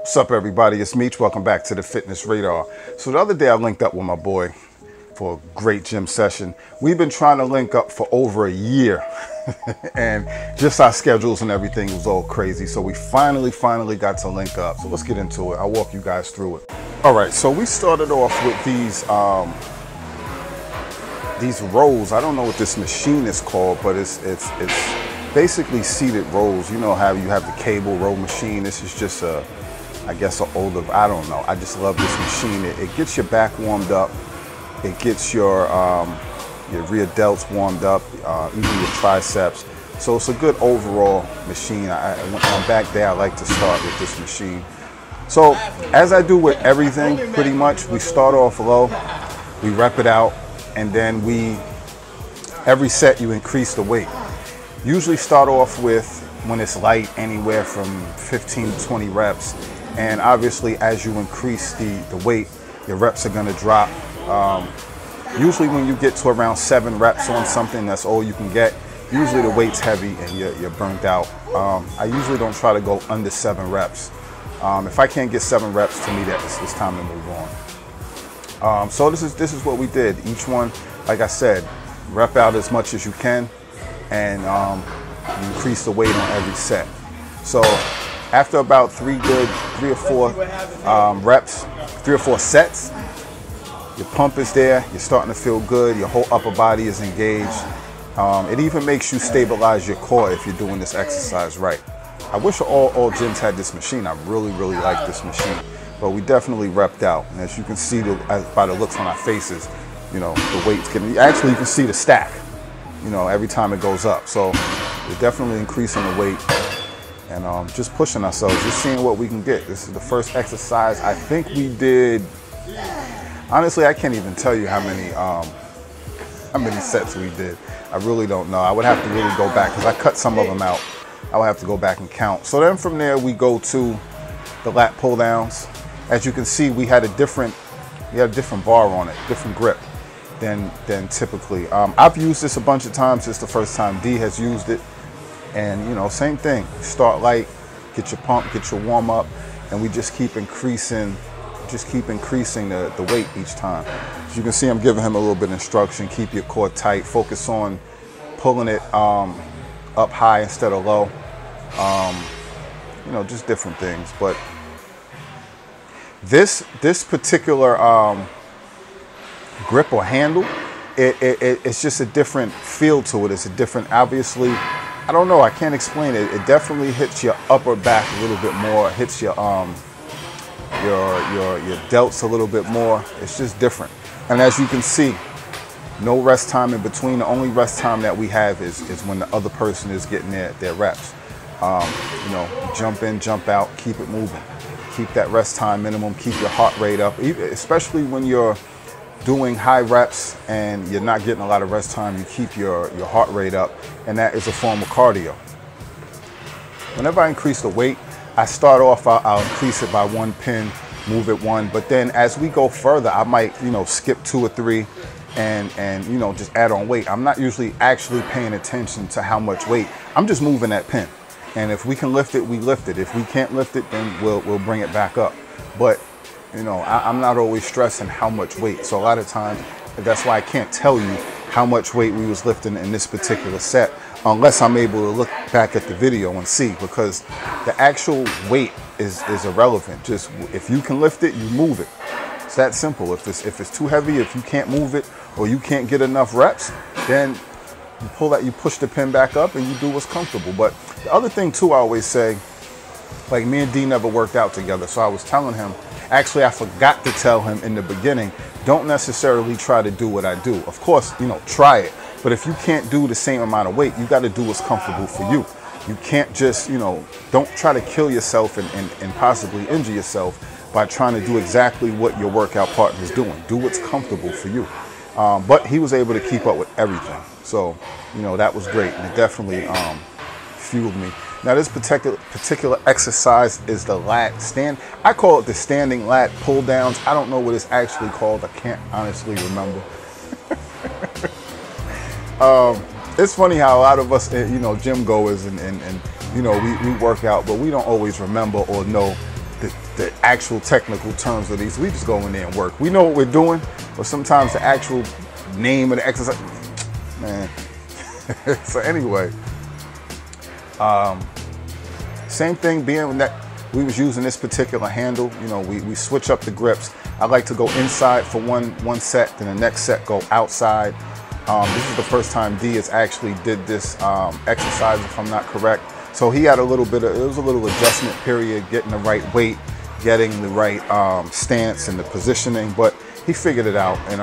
What's up, everybody? It's Meech. Welcome back to the Fitness Radar. So the other day I linked up with my boy for a great gym session. We've been trying to link up for over a year and just our schedules and everything was all crazy. So we finally got to link up. So let's get into it. I'll walk you guys through it. All right, so we started off with these rows. I don't know what this machine is called, but it's basically seated rows. You know how you have the cable row machine. This is just I guess an older, I don't know. I just love this machine. It gets your back warmed up. It gets your rear delts warmed up, even your triceps. So it's a good overall machine. When I'm back there, I like to start with this machine. So as I do with everything, pretty much, we start off low, we rep it out, and then every set you increase the weight. Usually start off with, when it's light, anywhere from 15 to 20 reps. And obviously, as you increase the weight, your reps are gonna drop. Usually when you get to around 7 reps on something, that's all you can get. Usually the weight's heavy and you're burnt out. I usually don't try to go under 7 reps. If I can't get 7 reps, to me, it's time to move on. So this is what we did. Each one, like I said, rep out as much as you can, and you increase the weight on every set. So after about 3 or 4 reps, 3 or 4 sets, your pump is there, you're starting to feel good, your whole upper body is engaged. It even makes you stabilize your core if you're doing this exercise right. I wish all gyms had this machine. I really like this machine, but we definitely repped out. And as you can see by the looks on our faces, you know, the weight's getting, actually you can see the stack, you know, every time it goes up. So we're definitely increasing the weight and just pushing ourselves, just seeing what we can get. This is the first exercise. I think we did, honestly, I can't even tell you how many sets we did. I really don't know. I would have to really go back because I cut some of them out. I would have to go back and count. So then from there we go to the lat pull downs. As you can see, we had a different bar on it, different grip than typically. I've used this a bunch of times. It's the first time D has used it. And you know, same thing. Start light, get your pump, get your warm up, and we just keep increasing the weight each time. As you can see, I'm giving him a little bit of instruction. Keep your core tight. Focus on pulling it up high instead of low. You know, just different things. But this particular grip or handle, it's just a different feel to it. It's a different, obviously, I don't know, I can't explain it. It definitely hits your upper back a little bit more. It hits your delts a little bit more. It's just different. And as you can see, no rest time in between. The only rest time that we have is when the other person is getting their reps. You know, jump in, jump out, keep it moving. Keep that rest time minimum, keep your heart rate up, especially when you're doing high reps and you're not getting a lot of rest time. You keep your heart rate up, and that is a form of cardio. Whenever I increase the weight, I start off, I'll increase it by 1 pin, move it 1, but then as we go further, I might, you know, skip 2 or 3 and you know, just add on weight. I'm not usually actually paying attention to how much weight. I'm just moving that pin. And if we can lift it, we lift it. If we can't lift it, then we'll bring it back up. But you know, I'm not always stressing how much weight. So a lot of times, that's why I can't tell you how much weight we was lifting in this particular set, unless I'm able to look back at the video and see, because the actual weight is irrelevant. Just if you can lift it, you move it. It's that simple. If it's too heavy, if you can't move it or you can't get enough reps, then you push the pin back up and you do what's comfortable. But the other thing too, I always say, like me and D never worked out together. So I was telling him, actually I forgot to tell him in the beginning, don't necessarily try to do what I do. Of course, you know, try it. But if you can't do the same amount of weight, you got to do what's comfortable for you. You can't just, you know, don't try to kill yourself and possibly injure yourself by trying to do exactly what your workout partner is doing. Do what's comfortable for you. But he was able to keep up with everything. So, you know, that was great. And it definitely fueled me. Now this particular exercise is the lat stand. I call it the standing lat pull downs. I don't know what it's actually called. I can't honestly remember. It's funny how a lot of us, you know, gym goers and you know, we work out, but we don't always remember or know the actual technical terms of these. We just go in there and work. We know what we're doing, but sometimes the actual name of the exercise, man. So anyway, same thing being that we was using this particular handle. You know, we switch up the grips. I like to go inside for one set, then the next set go outside. This is the first time D has actually did this exercise, if I'm not correct. So he had a little bit of, it was a little adjustment period, getting the right weight, getting the right stance and the positioning, but he figured it out. And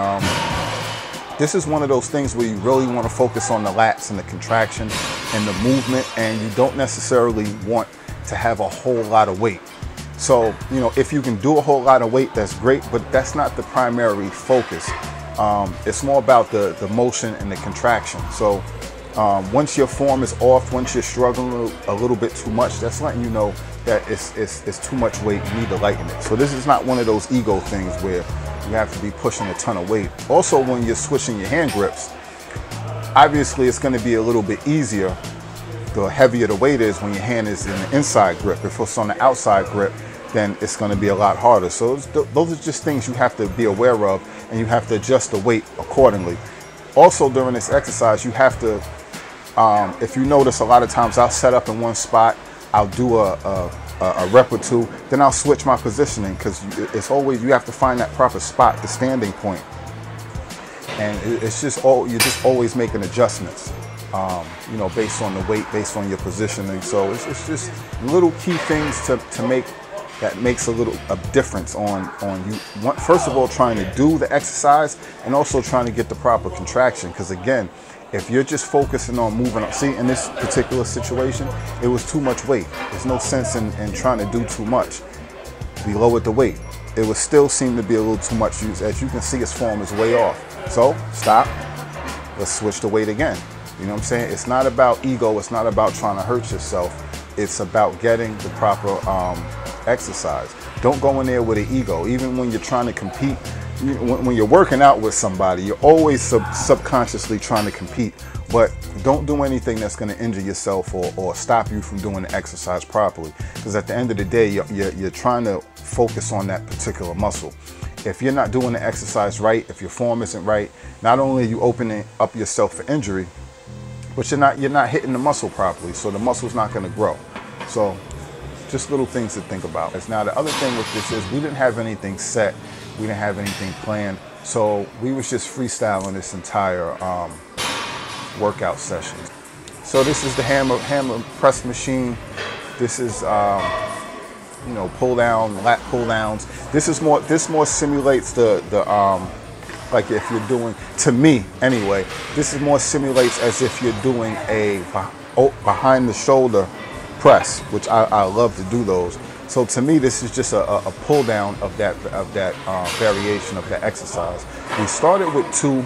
this is one of those things where you really want to focus on the lats and the contraction and the movement, and you don't necessarily want to have a whole lot of weight. So, you know, if you can do a whole lot of weight, that's great, but that's not the primary focus. It's more about the motion and the contraction. So once your form is off, once you're struggling a little bit too much, that's letting you know that it's too much weight, you need to lighten it. So this is not one of those ego things where you have to be pushing a ton of weight. Also, when you're switching your hand grips, obviously it's going to be a little bit easier the heavier the weight is when your hand is in the inside grip. If it's on the outside grip, then it's going to be a lot harder. So those are just things you have to be aware of, and you have to adjust the weight accordingly. Also, during this exercise, you have to, if you notice, a lot of times I'll set up in one spot, I'll do a rep or two, then I'll switch my positioning, because it's always, you have to find that proper spot, the standing point. And it's just you're just always making adjustments, you know, based on the weight, based on your positioning. So it's just little key things to make that makes a difference on you. First of all, trying to do the exercise, and also trying to get the proper contraction. Because again, if you're just focusing on moving up, see, in this particular situation, it was too much weight. There's no sense in trying to do too much. We lowered the weight. It would still seem to be a little too much. As you can see, his form is way off. So stop, let's switch the weight again. You know what I'm saying? It's not about ego, it's not about trying to hurt yourself. It's about getting the proper exercise. Don't go in there with an ego. Even when you're trying to compete, when you're working out with somebody, you're always subconsciously trying to compete, but don't do anything that's going to injure yourself or stop you from doing the exercise properly. Because at the end of the day, you're trying to focus on that particular muscle. If you're not doing the exercise right, if your form isn't right, not only are you opening up yourself for injury, but you're not hitting the muscle properly, so the muscle's not going to grow. So just little things to think about. Now the other thing with this is we didn't have anything set, we didn't have anything planned, so we was just freestyling this entire workout session. So this is the hammer press machine. This is you know, pull down, lat pull downs. This more simulates the like if you're doing, to me anyway, this is more simulates as if you're doing a behind the shoulder press, which I love to do those. So to me, this is just a pull down of that variation of the exercise. We started with two.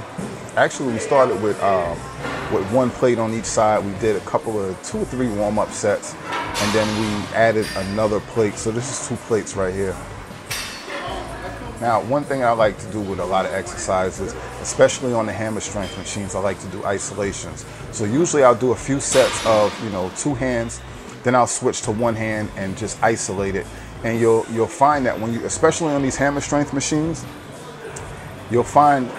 Actually, we started with one plate on each side. We did two or three warm-up sets, and then we added another plate. So this is 2 plates right here. Now, one thing I like to do with a lot of exercises, especially on the hammer strength machines, I like to do isolations. So usually I'll do a few sets of, you know, 2 hands, then I'll switch to 1 hand and just isolate it. And you'll find that when you, especially on these hammer strength machines, you'll find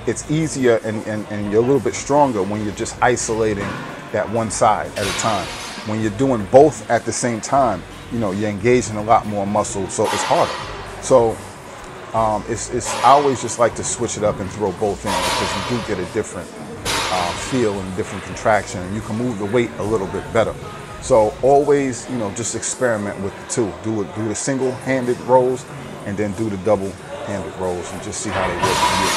it's easier and you're a little bit stronger when you're just isolating that one side at a time. When you're doing both at the same time, you know, you're engaging a lot more muscle, so it's harder. So I always just like to switch it up and throw both in, because you do get a different feel and a different contraction, and you can move the weight a little bit better. So always, you know, just experiment with the two. Do the single-handed rows, and then do the double-handed rows, and just see how they work for you.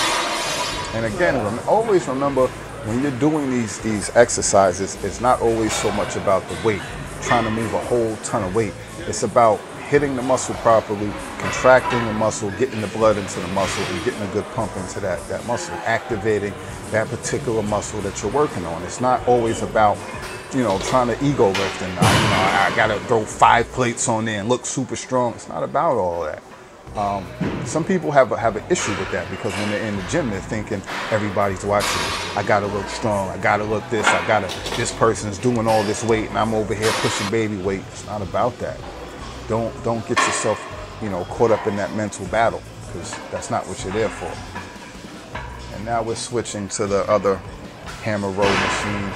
And again, always remember, when you're doing these exercises, it's not always so much about the weight, trying to move a whole ton of weight. It's about hitting the muscle properly, contracting the muscle, getting the blood into the muscle, and getting a good pump into that muscle, activating that particular muscle that you're working on. It's not always about, you know, trying to ego lift and I gotta throw 5 plates on there and look super strong. It's not about all that. Some people have an issue with that, because when they're in the gym, they're thinking everybody's watching. I gotta look strong. I gotta look this. This person's doing all this weight, and I'm over here pushing baby weight. It's not about that. don't get yourself, you know, caught up in that mental battle, because that's not what you're there for. And now we're switching to the other hammer row machine.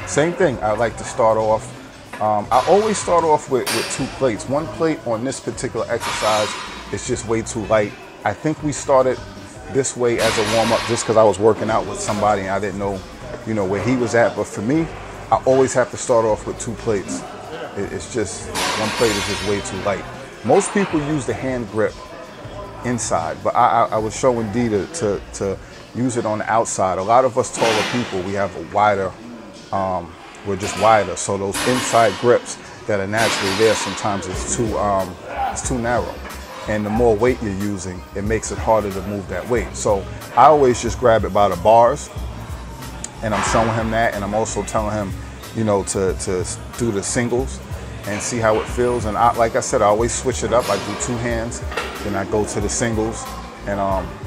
Same thing. I like to start off. I always start off with 2 plates. 1 plate on this particular exercise is just way too light. I think we started this way as a warm-up just because I was working out with somebody and I didn't know, you know, where he was at. But for me, I always have to start off with 2 plates. It's just, 1 plate is just way too light. Most people use the hand grip inside, but I was showing D to use it on the outside. A lot of us taller people, we have a wider, we're just wider. So those inside grips that are naturally there, sometimes it's too narrow. And the more weight you're using, it makes it harder to move that weight. So I always just grab it by the bars, and I'm showing him that, and I'm also telling him, you know, to do the singles and see how it feels. And like I said, I always switch it up. I do 2 hands, then I go to the singles. And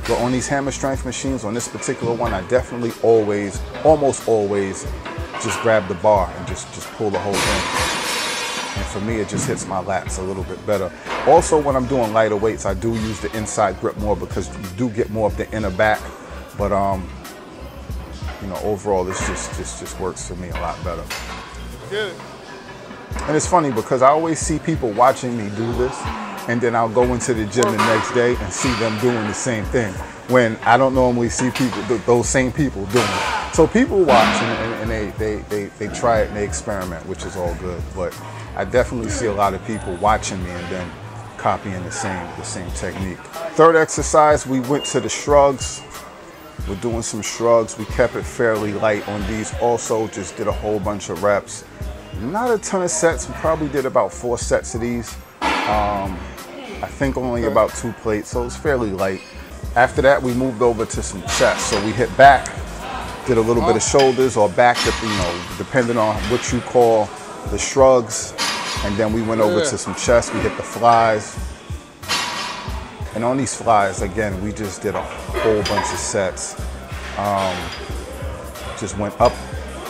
but on these hammer strength machines, on this particular one, I definitely almost always, just grab the bar and just pull the whole thing. And for me, it just hits my lats a little bit better. Also, when I'm doing lighter weights, I do use the inside grip more because you do get more of the inner back. But you know, overall, this just works for me a lot better. Good. And it's funny because I always see people watching me do this, and then I'll go into the gym the next day and see them doing the same thing, when I don't normally see people, those same people doing it. So people watch and they try it and they experiment, which is all good. But I definitely see a lot of people watching me and then copying the same technique. Third exercise, we went to the shrugs. We're doing some shrugs. We kept it fairly light on these. Also just did a whole bunch of reps. Not a ton of sets. We probably did about 4 sets of these. I think only about 2 plates, so it's fairly light. After that, we moved over to some chest. So we hit back, did a little bit of shoulders or back, you know, depending on what you call the shrugs. And then we went over to some chest. We hit the flies. And on these flies, again, we just did a whole bunch of sets. Just went up,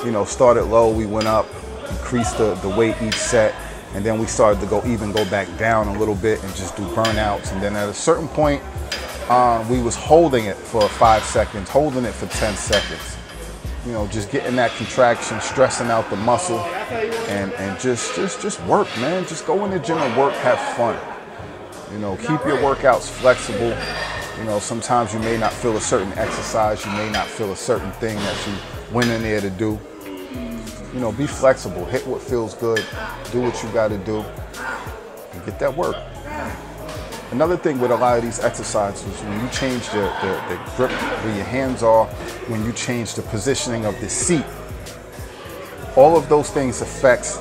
you know, started low, we went up, increased the weight each set, and then we started to go back down a little bit and just do burnouts. And then at a certain point, we was holding it for 5 seconds, holding it for 10 seconds. You know, just getting that contraction, stressing out the muscle, and just work, man. Just go in the gym and work, have fun. You know, keep your workouts flexible. You know, sometimes you may not feel a certain exercise, you may not feel a certain thing that you went in there to do. You know, be flexible, hit what feels good, do what you gotta do, and get that work. Another thing with a lot of these exercises, when you change the grip where your hands are, when you change the positioning of the seat, all of those things affects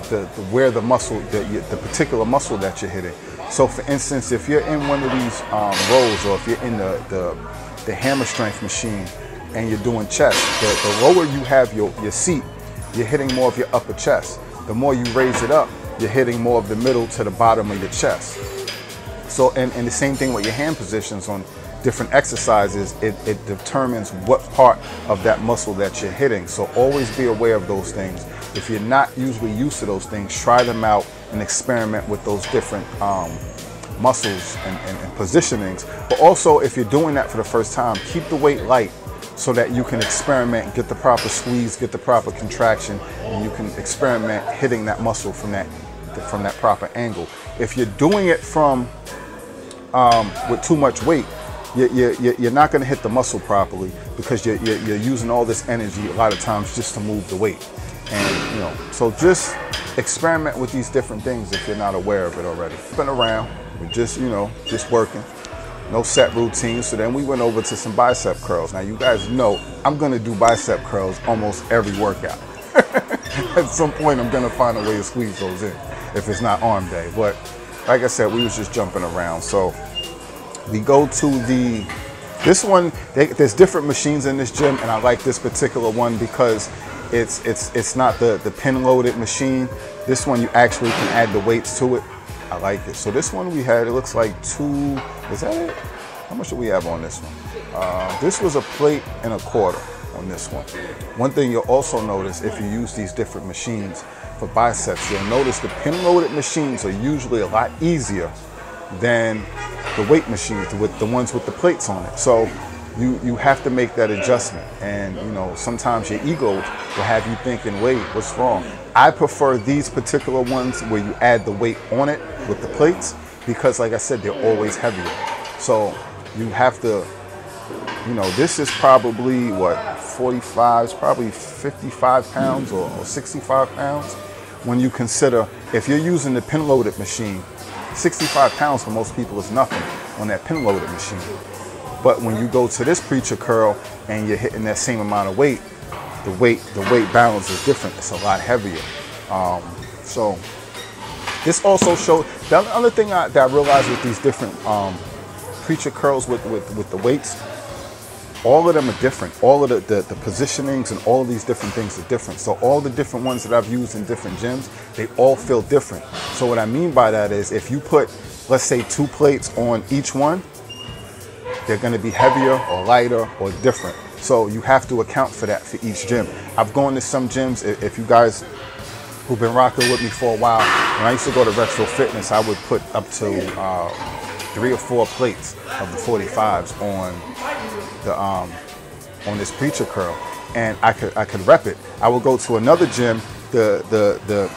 where the muscle, the particular muscle that you're hitting. So for instance, if you're in one of these rows, or if you're in the hammer strength machine and you're doing chest, the lower you have your seat, you're hitting more of your upper chest. The more you raise it up, you're hitting more of the middle to the bottom of your chest. So, and the same thing with your hand positions on different exercises, it determines what part of that muscle that you're hitting. So always be aware of those things. If you're not usually used to those things, try them out and experiment with those different muscles and positionings. But also, if you're doing that for the first time, keep the weight light so that you can experiment, get the proper squeeze, get the proper contraction, and you can experiment hitting that muscle from that proper angle. If you're doing it from with too much weight, you're not going to hit the muscle properly, because you're using all this energy a lot of times just to move the weight. And you know, so just experiment with these different things if you're not aware of it already. Been around, we're just, you know, just working. No set routine. So then we went over to some bicep curls. Now you guys know I'm going to do bicep curls almost every workout. At some point I'm going to find a way to squeeze those in if it's not arm day. But like I said, we was just jumping around. So we go to this one. There's different machines in this gym, and I like this particular one because it's not the pin loaded machine. This one you actually can add the weights to it. I like it. So this one we had, it looks like 2, is that it? How much do we have on this one? This was a plate and a quarter. on this one. One thing you'll also notice if you use these different machines for biceps, you'll notice the pin-loaded machines are usually a lot easier than the weight machines, with the ones with the plates on it. So you have to make that adjustment, and you know, sometimes your ego will have you thinking, wait, what's wrong? I prefer these particular ones where you add the weight on it with the plates, because like I said, they're always heavier. So you have to, you know, this is probably what, 45, it's probably 55 pounds or 65 pounds. When you consider, if you're using the pin-loaded machine, 65 pounds for most people is nothing on that pin-loaded machine. But when you go to this preacher curl and you're hitting that same amount of weight, the weight balance is different. It's a lot heavier. So this also shows, the other thing that I realized with these different preacher curls with the weights, all of them are different. All of the positionings and all of these different things are different. So all the different ones that I've used in different gyms, they all feel different. So what I mean by that is, if you put, let's say, 2 plates on each one, they're going to be heavier or lighter or different. So you have to account for that for each gym. I've gone to some gyms, if you guys who've been rocking with me for a while, when I used to go to Retro Fitness, I would put up to 3 or 4 plates of the 45s on this preacher curl, and I could rep it. I would go to another gym, the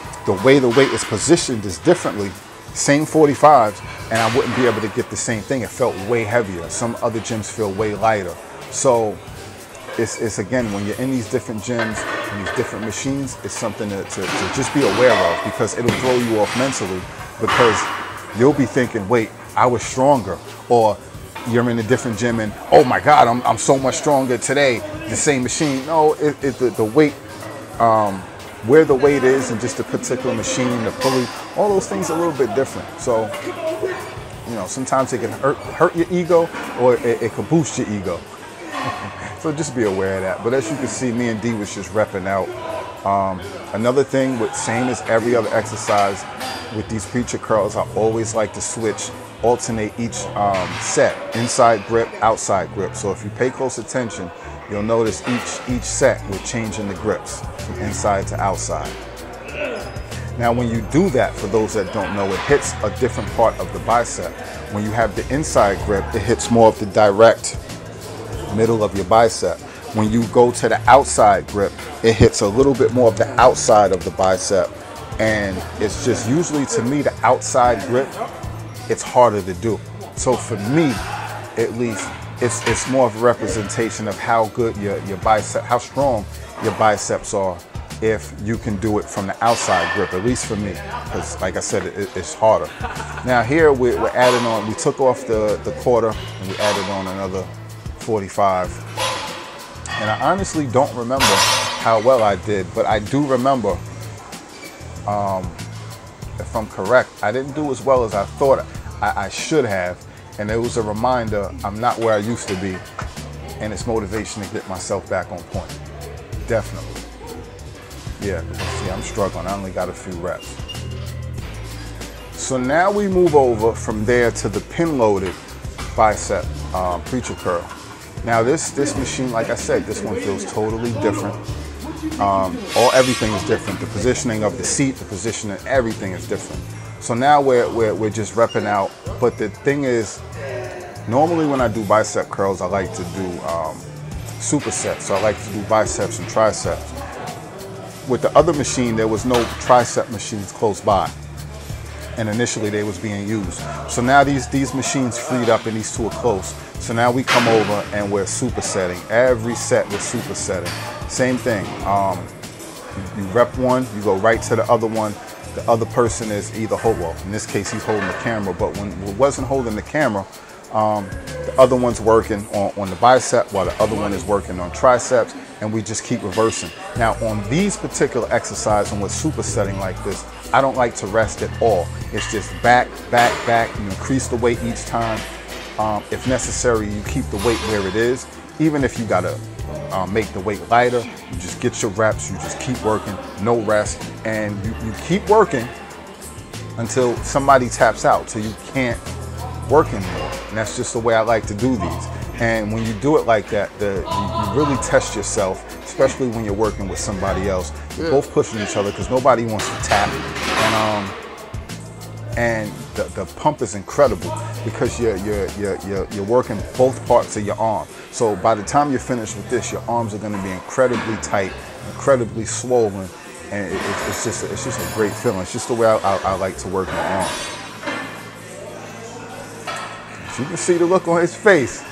way the weight is positioned is differently, same 45s, and I wouldn't be able to get the same thing. It felt way heavier. Some other gyms feel way lighter. So it's again, when you're in these different gyms and these different machines, it's something to just be aware of, because it'll throw you off mentally, because you'll be thinking, wait, I was stronger, or you're in a different gym and, oh my God, I'm so much stronger today, the same machine. No, the weight, where the weight is, and just the particular machine, the pulley, all those things are a little bit different. So, you know, sometimes it can hurt your ego, or it can boost your ego. So just be aware of that. But as you can see, me and D was just repping out. Another thing, with same as every other exercise, with these preacher curls, I always like to switch, alternate each set, inside grip, outside grip. So if you pay close attention, you'll notice each set we're changing the grips from inside to outside. Now when you do that, for those that don't know, it hits a different part of the bicep. When you have the inside grip, it hits more of the direct middle of your bicep. When you go to the outside grip, it hits a little bit more of the outside of the bicep. And it's just, usually to me, the outside grip, it's harder to do. So for me, at least, it's more of a representation of how good your bicep, how strong your biceps are, if you can do it from the outside grip, at least for me, because like I said, it's harder. Now here we're adding on, we took off the quarter and we added on another 45. And I honestly don't remember how well I did, but I do remember, if I'm correct, I didn't do as well as I thought I should have. And it was a reminder, I'm not where I used to be, and it's motivation to get myself back on point. Definitely. Yeah, see, I'm struggling. I only got a few reps. So now we move over from there to the pin-loaded bicep preacher curl. Now this machine, like I said, this one feels totally different. Everything is different. The positioning of the seat, the positioning, everything is different. So now we're just repping out. But the thing is, normally when I do bicep curls, I like to do supersets. So I like to do biceps and triceps. With the other machine, there was no tricep machines close by, and initially they was being used. So now these machines freed up and these two are close. So now we come over and we're supersetting. Every set we're supersetting. Same thing. You rep one, you go right to the other one. The other person is either well, in this case he's holding the camera, but when he wasn't holding the camera, the other one's working on the bicep while the other one is working on triceps, and we just keep reversing. Now on these particular exercises, and with supersetting like this, I don't like to rest at all. It's just back, back, back. You increase the weight each time. If necessary, you keep the weight where it is. Even if you gotta make the weight lighter, you just get your reps, you just keep working, no rest, and you keep working until somebody taps out, till you can't working more. And that's just the way I like to do these. And when you do it like that, you really test yourself, especially when you're working with somebody else. You're both pushing each other because nobody wants to tap. And the pump is incredible because you're working both parts of your arm. So by the time you're finished with this, your arms are going to be incredibly tight, incredibly swollen, and it's just a great feeling. It's just the way I like to work my arm. As you can see the look on his face.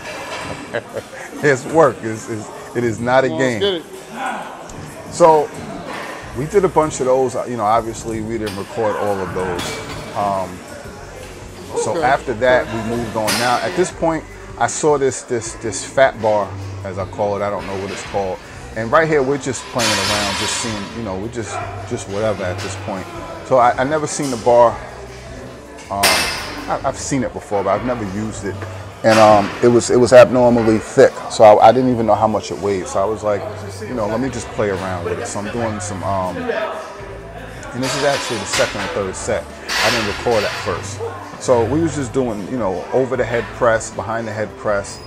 It's work. It is not a game. So we did a bunch of those. You know, obviously we didn't record all of those. So after that, we moved on. Now at this point, I saw this fat bar, as I call it. I don't know what it's called. And right here, we're just playing around, just seeing, you know, we're just whatever at this point. So I never seen the bar. I've seen it before, but I've never used it. And it was abnormally thick, so I didn't even know how much it weighed. So I was like, you know, let me just play around with it. So I'm doing some, and this is actually the second or third set. I didn't record at first. So we was just doing, you know, over the head press, behind the head press,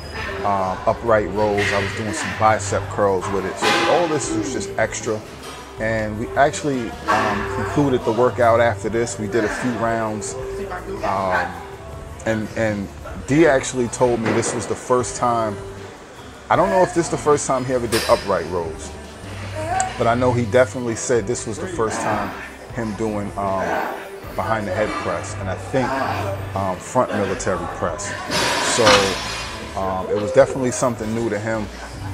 upright rows. I was doing some bicep curls with it. So all this was just extra. And we actually concluded the workout after this. We did a few rounds. And D actually told me this was the first time, I don't know if this is the first time he ever did upright rows, but I know he definitely said this was the first time him doing behind the head press, and I think front military press. So it was definitely something new to him,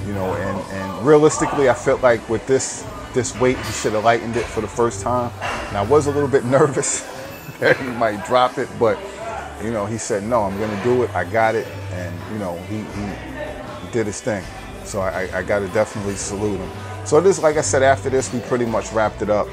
you know, and realistically I felt like with this weight he should have lightened it for the first time. And I was a little bit nervous that he might drop it, but you know, he said, no, I'm going to do it. I got it. And, you know, he did his thing. So I got to definitely salute him. So this, like I said, after this, we pretty much wrapped it up.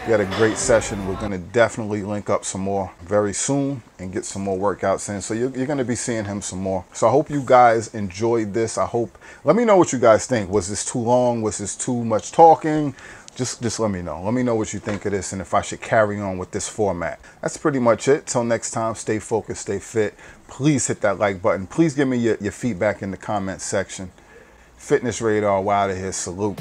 We had a great session. We're going to definitely link up some more very soon and get some more workouts in. So you're going to be seeing him some more. So I hope you guys enjoyed this. Let me know what you guys think. Was this too long? Was this too much talking? Just let me know. Let me know what you think of this and if I should carry on with this format. That's pretty much it. Till next time, stay focused, stay fit. Please hit that like button. Please give me your feedback in the comment section. Fitness Radar, we're out of here. Salute.